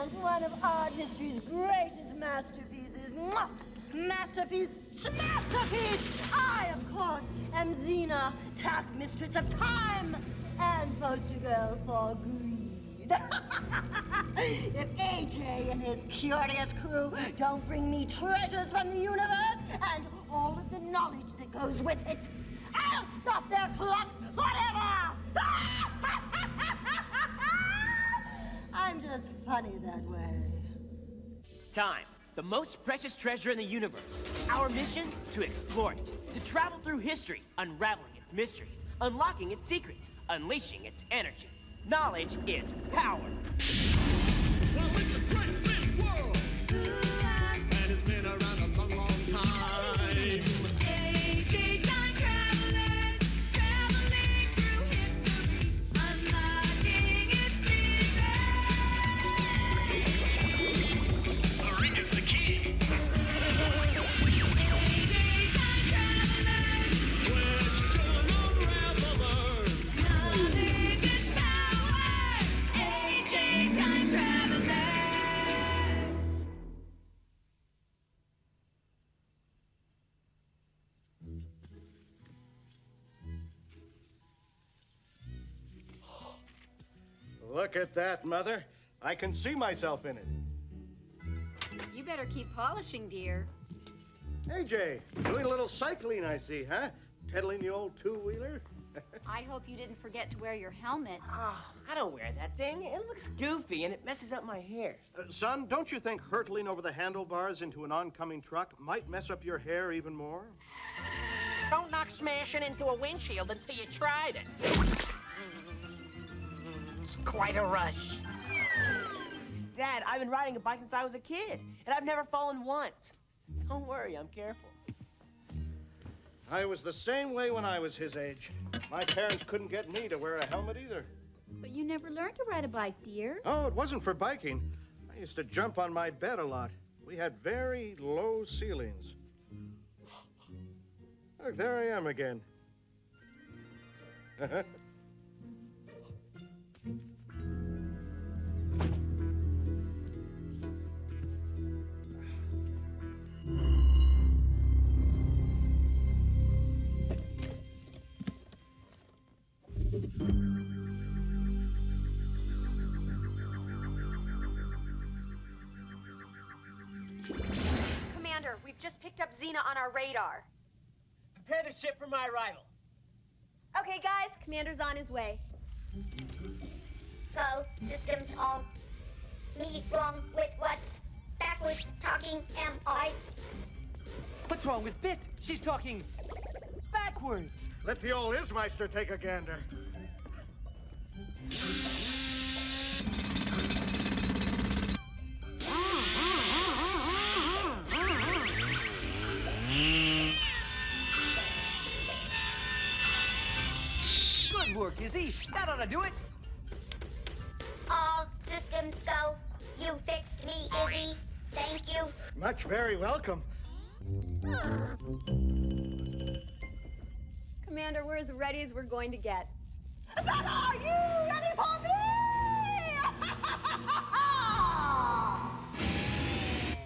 present one of art history's greatest masterpieces. Mwah! Masterpiece, masterpiece! I, of course, am Xena, task mistress of time and poster girl for greed. If AJ and his curious crew don't bring me treasures from the universe and all of the knowledge that goes with it, I'll stop their clocks forever! I'm just funny that way. Time, the most precious treasure in the universe. Our mission, to explore it, to travel through history, unraveling its mysteries, unlocking its secrets, unleashing its energy. Knowledge is power. Well, it's a great big world, and it's been around a long, long time. AJ Time Travelers, traveling through history, unlocking its secrets. The ring is the key. AJ Time Travelers, Question unravelers. knowledge is power. AJ Time Travelers. Look at that, Mother. I can see myself in it. You better keep polishing, dear. AJ, doing a little cycling, I see, huh? Pedaling the old two-wheeler? I hope you didn't forget to wear your helmet. Oh, I don't wear that thing. It looks goofy and it messes up my hair. Son, don't you think hurtling over the handlebars into an oncoming truck might mess up your hair even more? Don't knock smashing into a windshield until you tried it. It's quite a rush. Dad, I've been riding a bike since I was a kid, and I've never fallen once. Don't worry, I'm careful. I was the same way when I was his age. My parents couldn't get me to wear a helmet either. But you never learned to ride a bike, dear. Oh, it wasn't for biking. I used to jump on my bed a lot. We had very low ceilings. Look, there I am again. Commander, we've just picked up Xena on our radar. Prepare the ship for my arrival. Okay, guys, Commander's on his way. Go, systems all. Me wrong with what's backwards talking am I? What's wrong with Bit? She's talking backwards. Let the old Ismeister take a gander. Good work, Izzy. That ought to do it. All systems go. You fixed me, Izzy. Thank you. Much very welcome. Commander, we're as ready as we're going to get. But are you ready for me?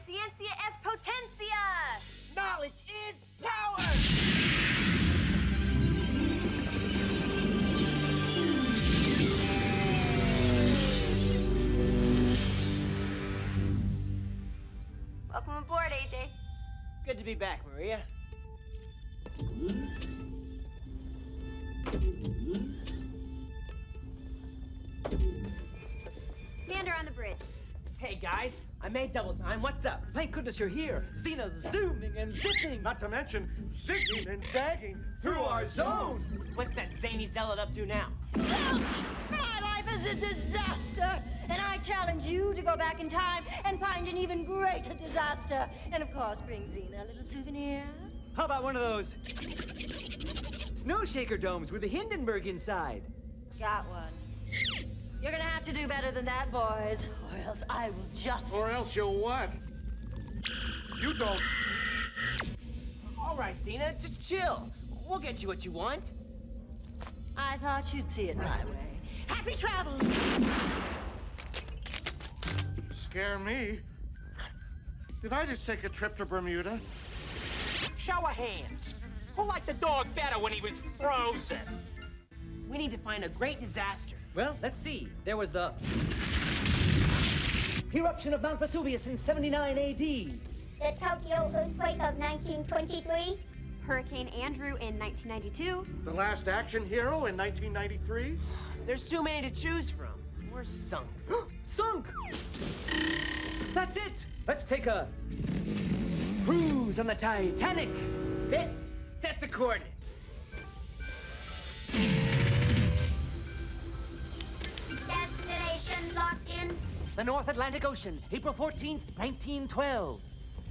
Ciencia es potencia! Knowledge is power! Welcome aboard, AJ. Good to be back, Maria. Commander on the bridge. Hey, guys, I made double time. What's up? Thank goodness you're here. Xena's zooming and zipping. Not to mention zigging and zagging through our zone. What's that zany zealot up to now? Ouch! My life is a disaster, and I challenge you to go back in time and find an even greater disaster. And of course, bring Xena a little souvenir. How about one of those snow shaker domes with the Hindenburg inside? Got one. You're gonna have to do better than that, boys, or else I will just... Or else you'll what? You don't. All right, Xena, just chill. We'll get you what you want. I thought you'd see it my way. Happy travels! scare me. Did I just take a trip to Bermuda? Show of hands. Who liked the dog better when he was frozen? We need to find a great disaster. Well, let's see. There was the eruption of Mount Vesuvius in 79 AD. The Tokyo earthquake of 1923. Hurricane Andrew in 1992. The Last Action Hero in 1993? There's too many to choose from. We're sunk. Sunk! That's it! Let's take a cruise on the Titanic. Bit, set the coordinates. Destination locked in. The North Atlantic Ocean, April 14th, 1912.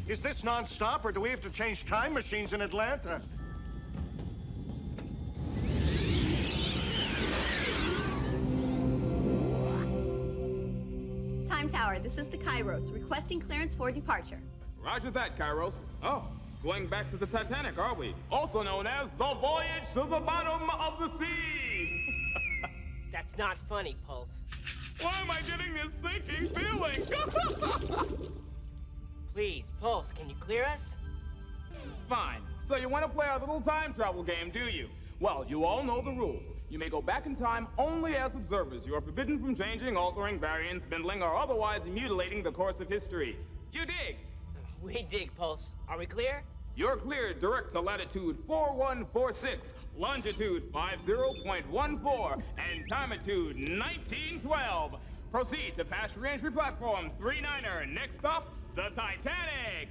Is this non-stop, or do we have to change time machines in Atlanta? Time Tower, this is the Kairos, requesting clearance for departure. Roger that, Kairos. Oh, going back to the Titanic, are we? Also known as the Voyage to the Bottom of the Sea! That's not funny, Pulse. Why am I getting this sinking feeling? Please, Pulse, can you clear us? Fine. So you want to play our little time travel game, do you? Well, you all know the rules. You may go back in time only as observers. You are forbidden from changing, altering, varying, spindling, or otherwise mutilating the course of history. You dig? We dig, Pulse. Are we clear? You're cleared direct to latitude 4146, longitude 50.14, and timeitude 1912. Proceed to pass re-entry platform 39er. Next stop, the Titanic.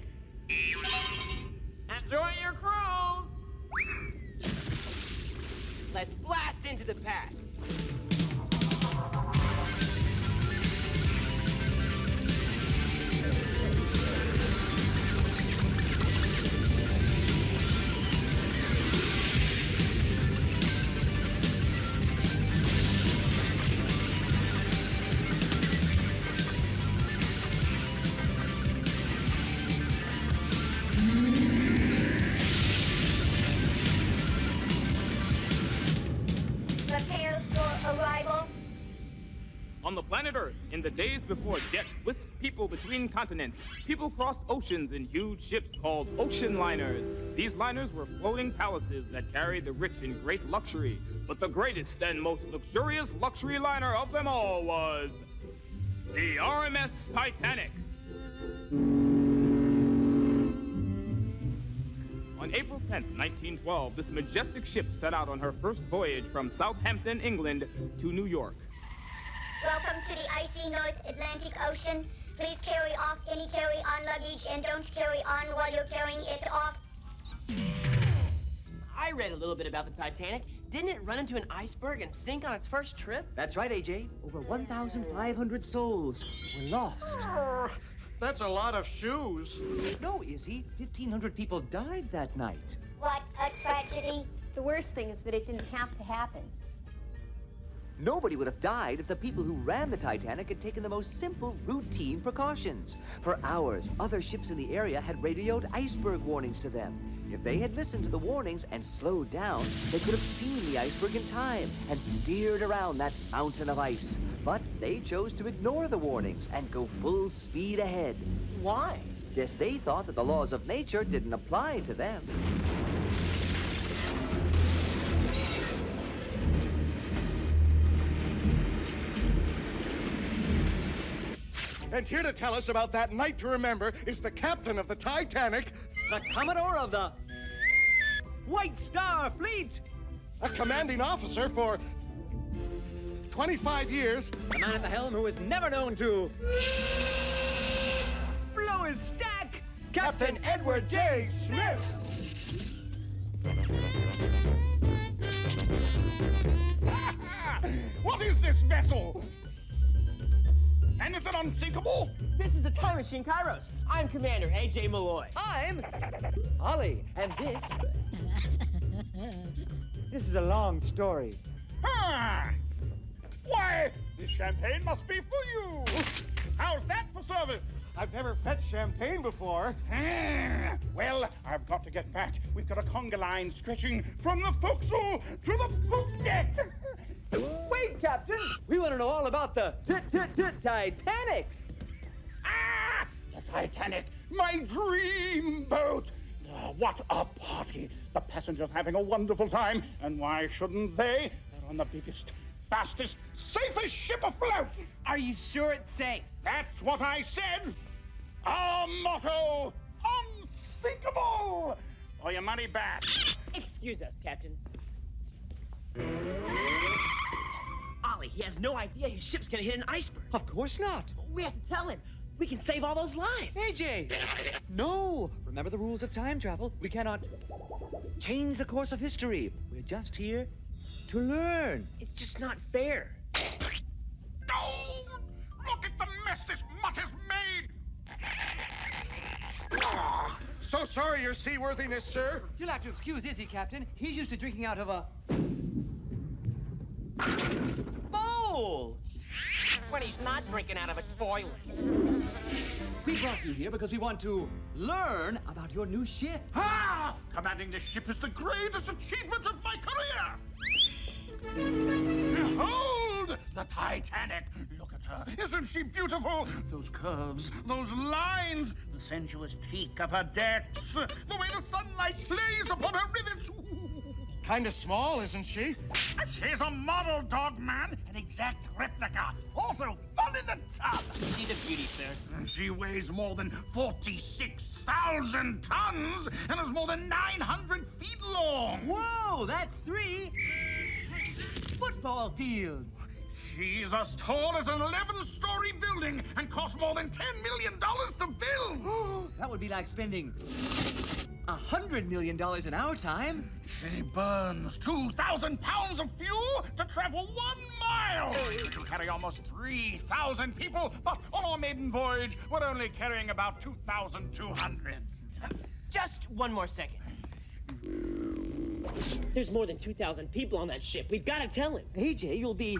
Enjoy your cruise! Let's blast into the past. Prepare for arrival. On the planet Earth, in the days before death whisked people between continents, people crossed oceans in huge ships called ocean liners. These liners were floating palaces that carried the rich in great luxury. But the greatest and most luxurious luxury liner of them all was the RMS Titanic. On April 10th, 1912, this majestic ship set out on her first voyage from Southampton, England, to New York. Welcome to the icy North Atlantic Ocean. Please carry off any carry-on luggage and don't carry on while you're carrying it off. I read a little bit about the Titanic. Didn't it run into an iceberg and sink on its first trip? That's right, AJ. Over 1,500 souls were lost. That's a lot of shoes. No, Izzy. 1,500 people died that night. What a tragedy. The worst thing is that it didn't have to happen. Nobody would have died if the people who ran the Titanic had taken the most simple, routine precautions. For hours, other ships in the area had radioed iceberg warnings to them. If they had listened to the warnings and slowed down, they could have seen the iceberg in time and steered around that mountain of ice. But they chose to ignore the warnings and go full speed ahead. Why? Guess they thought that the laws of nature didn't apply to them. And here to tell us about that night to remember is the captain of the Titanic, The Commodore of the White Star Fleet! a commanding officer for 25 years. The man at the helm who was never known to blow his stack, Captain Edward J. Smith. What is this vessel? And is it unsinkable? This is the Time Machine Kairos. I'm Commander A.J. Malloy. I'm Ollie, and this is a long story. Ah! Why, this champagne must be for you. How's that for service? I've never fetched champagne before. Ah, well, I've got to get back. We've got a conga line stretching from the forecastle to the poop deck. Wait, Captain! We want to know all about the Titanic! Titanic, my dream boat. Oh, what a party. The passengers having a wonderful time, and why shouldn't they? They're on the biggest, fastest, safest ship afloat. Are you sure it's safe? That's what I said. Our motto, unsinkable, or your money back. Excuse us, Captain. Ollie, he has no idea his ship's gonna hit an iceberg. Of course not. We have to tell him. We can save all those lives. AJ! No! Remember the rules of time travel. We cannot change the course of history. We're just here to learn. It's just not fair. Oh, look at the mess this mutt has made. Ah, so sorry, your seaworthiness, sir. You'll have to excuse Izzy, Captain. He's used to drinking out of a bowl. When he's not drinking out of a toilet. We brought you here because we want to learn about your new ship. Ah! Commanding this ship is the greatest achievement of my career. Behold the Titanic. Look at her. Isn't she beautiful? Those curves, those lines, the sensuous teak of her decks, the way the sunlight plays upon her rivets. Kinda small, isn't she? She's a model, dog man, an exact replica. Also fun in the tub. She's a beauty, sir. She weighs more than 46,000 tons and is more than 900 feet long. Whoa, that's 3 football fields. She's as tall as an 11-story building and costs more than $10 million to build. That would be like spending $100 million in our time. She burns 2,000 pounds of fuel to travel 1 mile. She can carry almost 3,000 people, but on our maiden voyage, we're only carrying about 2,200. Just one more second. There's more than 2,000 people on that ship. We've got to tell him. AJ, you'll be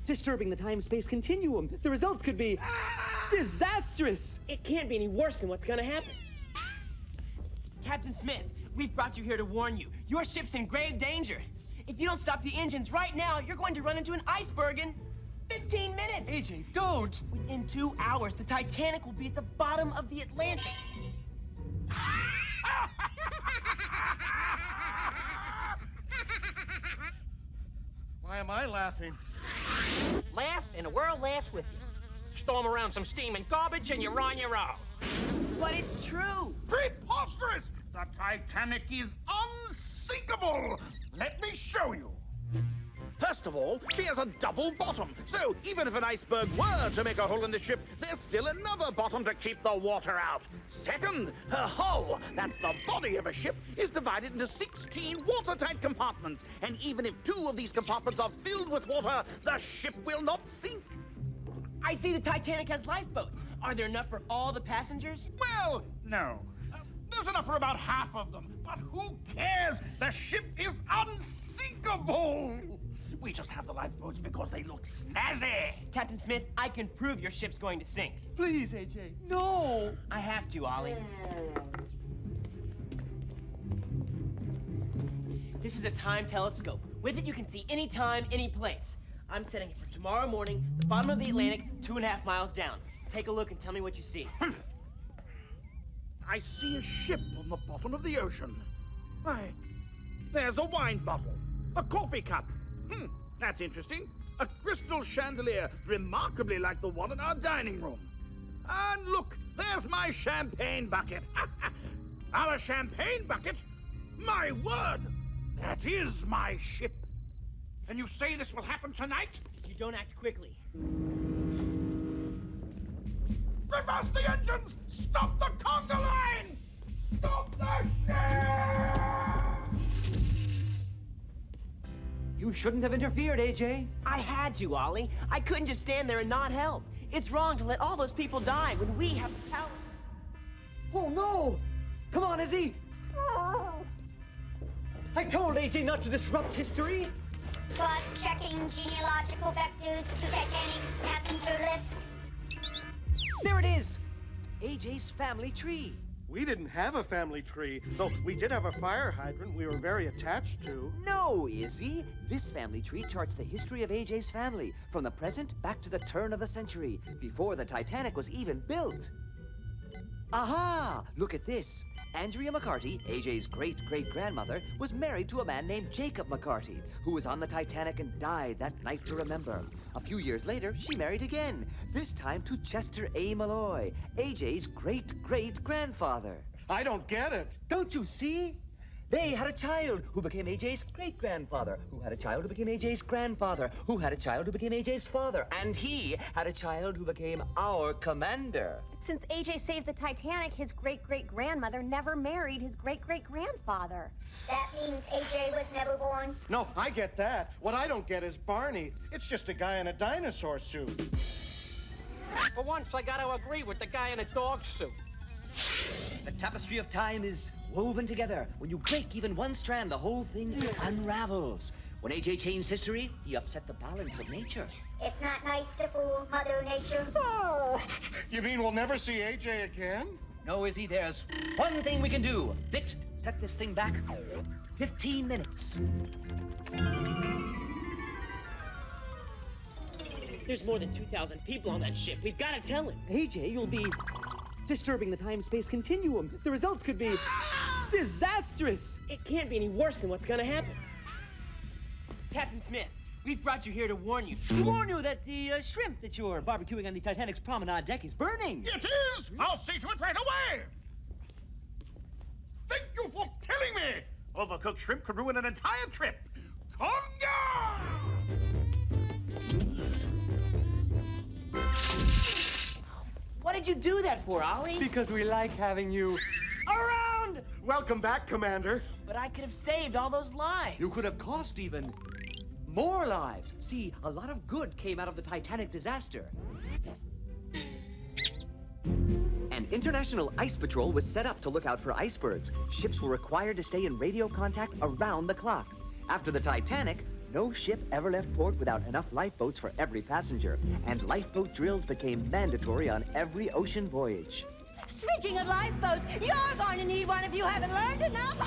disturbing the time-space continuum. The results could be disastrous. It can't be any worse than what's going to happen. Captain Smith, we've brought you here to warn you. Your ship's in grave danger. If you don't stop the engines right now, you're going to run into an iceberg in 15 minutes. AJ, don't. Within 2 hours, the Titanic will be at the bottom of the Atlantic. Why am I laughing? Laugh, and the world laughs with you. Storm around some steaming garbage, and you're on your own. But it's true. Preposterous! The Titanic is unsinkable! Let me show you. First of all, she has a double bottom, so even if an iceberg were to make a hole in the ship, there's still another bottom to keep the water out. Second, her hull, that's the body of a ship, is divided into 16 watertight compartments, and even if 2 of these compartments are filled with water, the ship will not sink. I see the Titanic has lifeboats. Are there enough for all the passengers? Well, no. There's enough for about half of them, but who cares? The ship is unsinkable! We just have the lifeboats because they look snazzy. Captain Smith, I can prove your ship's going to sink. Please, AJ, no! I have to, Ollie. This is a time telescope. With it, you can see any time, any place. I'm setting it for tomorrow morning, the bottom of the Atlantic, 2.5 miles down. Take a look and tell me what you see. I see a ship on the bottom of the ocean. Why, there's a wine bottle, a coffee cup. That's interesting. A crystal chandelier, remarkably like the one in our dining room. And look, there's my champagne bucket. Our champagne bucket? My word! That is my ship. And you say this will happen tonight? If you don't act quickly. Reverse the engines! Stop the conga line! Stop the ship! You shouldn't have interfered, AJ. I had to, Ollie. I couldn't just stand there and not help. It's wrong to let all those people die when we have the power. Oh, no! Come on, Izzy! I told AJ not to disrupt history. Boss checking genealogical vectors to Titanic passenger list. There it is! AJ's family tree. We didn't have a family tree, though we did have a fire hydrant we were very attached to. No, Izzy. This family tree charts the history of AJ's family, from the present back to the turn of the century, before the Titanic was even built. Aha! Look at this. Andrea McCarty, AJ's great-great-grandmother, was married to a man named Jacob McCarty, who was on the Titanic and died that night to remember. A few years later, she married again, this time to Chester A. Malloy, AJ's great-great-grandfather. I don't get it. Don't you see? They had a child who became AJ's great-grandfather, who had a child who became AJ's grandfather, who had a child who became AJ's father, and he had a child who became our commander. Since AJ saved the Titanic, his great-great-grandmother never married his great-great-grandfather. That means AJ was never born. No, I get that. What I don't get is Barney. It's just a guy in a dinosaur suit. For once, I gotta agree with the guy in a dog suit. The tapestry of time is woven together. When you break even one strand, the whole thing unravels. When AJ changed history, he upset the balance of nature. It's not nice to fool Mother Nature. Oh, you mean we'll never see AJ again? No, Izzy, there's one thing we can do. Bit, set this thing back 15 minutes. There's more than 2,000 people on that ship. We've got to tell him. AJ, you'll be disturbing the time-space continuum. The results could be disastrous. It can't be any worse than what's gonna happen. Captain Smith, we've brought you here to warn you. To warn you that the shrimp that you're barbecuing on the Titanic's promenade deck is burning. It is! I'll see to it right away! Thank you for telling me! Overcooked shrimp could ruin an entire trip. Conga! What did you do that for, Ollie? Because we like having you Around! Welcome back, Commander. But I could have saved all those lives. You could have cost even more lives. See, a lot of good came out of the Titanic disaster. An international ice patrol was set up to look out for icebergs. Ships were required to stay in radio contact around the clock. After the Titanic, no ship ever left port without enough lifeboats for every passenger, and lifeboat drills became mandatory on every ocean voyage. Speaking of lifeboats, you're going to need one if you haven't learned enough.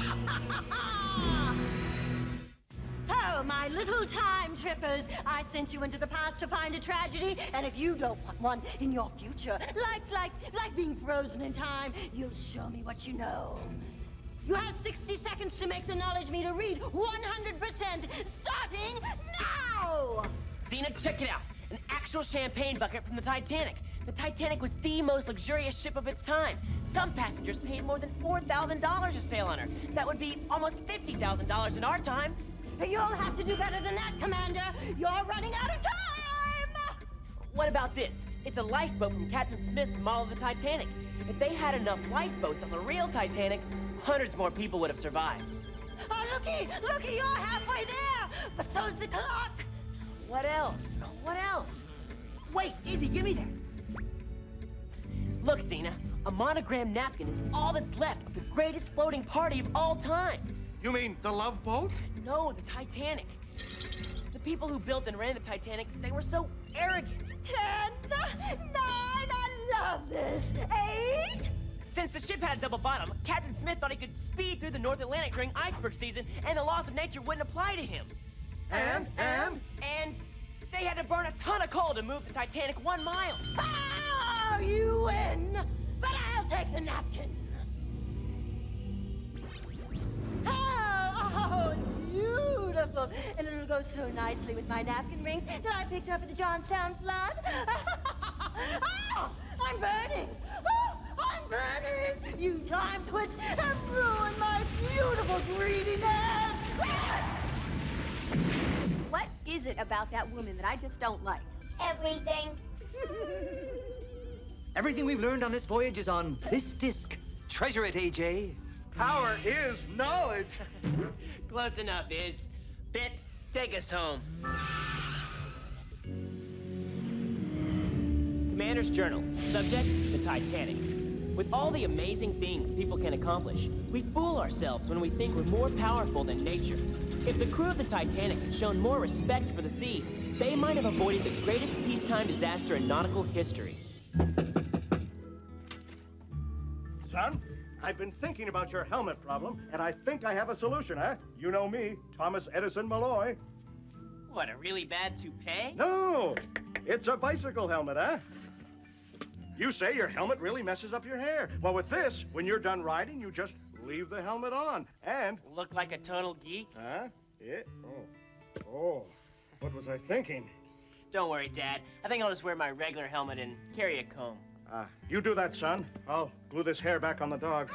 So, my little time trippers, I sent you into the past to find a tragedy, and if you don't want one in your future, like being frozen in time, you'll show me what you know. You have 60 seconds to make the knowledge meter read 100%, starting now! Zena, check it out. An actual champagne bucket from the Titanic. The Titanic was the most luxurious ship of its time. Some passengers paid more than $4,000 to sail on her. That would be almost $50,000 in our time. You'll have to do better than that, Commander. You're running out of time! What about this? It's a lifeboat from Captain Smith's model of the Titanic. If they had enough lifeboats on the real Titanic, hundreds more people would have survived. Oh, looky, you're halfway there, but so's the clock. What else? What else? Wait, Izzy, give me that. Look, Zena, a monogram napkin is all that's left of the greatest floating party of all time. You mean the Love Boat? No, the Titanic. The people who built and ran the Titanic, they were so arrogant. 10, 9, I love this. 8. Since the ship had a double bottom, Captain Smith thought he could speed through the North Atlantic during iceberg season, and the laws of nature wouldn't apply to him. And they had to burn a ton of coal to move the Titanic 1 mile. Oh, you win, but I'll take the napkin. Oh, it's beautiful. And it'll go so nicely with my napkin rings that I picked up at the Johnstown flood. Oh, I'm burning. Oh, I'm burning. You time twits have ruined my beautiful greediness. What is it about that woman that I just don't like? Everything. Everything we've learned on this voyage is on this disc. Treasure it, AJ. Power is knowledge. Close enough, Iz. Bit, take us home. Commander's Journal. Subject, the Titanic. With all the amazing things people can accomplish, we fool ourselves when we think we're more powerful than nature. If the crew of the Titanic had shown more respect for the sea, they might have avoided the greatest peacetime disaster in nautical history. Son, I've been thinking about your helmet problem, and I think I have a solution, huh? You know me, Thomas Edison Malloy. What, a really bad toupee? No, it's a bicycle helmet, huh? You say your helmet really messes up your hair. Well, with this, when you're done riding, you just leave the helmet on. And... Look like a total geek? Huh? Yeah? Oh, what was I thinking? Don't worry, Dad. I think I'll just wear my regular helmet and carry a comb. You do that, son. I'll glue this hair back on the dog.